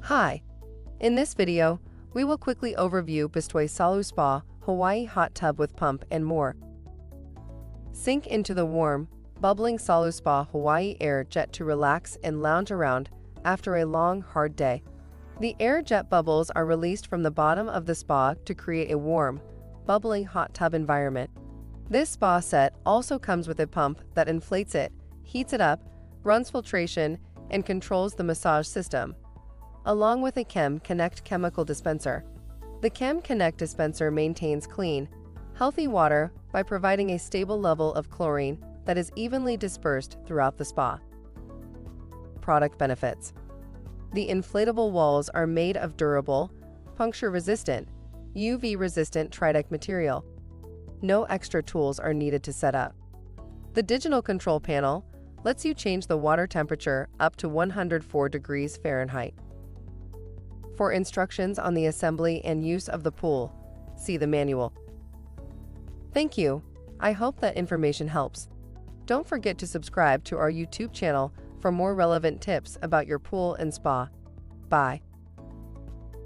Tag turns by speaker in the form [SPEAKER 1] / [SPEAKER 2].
[SPEAKER 1] Hi! In this video, we will quickly overview Bestway SaluSpa Hawaii Hot Tub with Pumpand More. Sink into the warm, bubbling SaluSpa Hawaii Air Jet to relax and lounge around after a long, hard day. The air jet bubbles are released from the bottom of the spa to create a warm, bubbling hot tub environment. This spa set also comes with a pump that inflates it, heats it up, runs filtration, and controls the massage system, along with a ChemConnect chemical dispenser. The ChemConnect dispenser maintains clean, healthy water by providing a stable level of chlorine that is evenly dispersed throughout the spa. Product benefits. The inflatable walls are made of durable, puncture-resistant, UV-resistant Tritech material. No extra tools are needed to set up. The digital control panel lets you change the water temperature up to 104 degrees Fahrenheit. For instructions on the assembly and use of the pool, see the manual. Thank you. I hope that information helps. Don't forget to subscribe to our YouTube channel for more relevant tips about your pool and spa. Bye.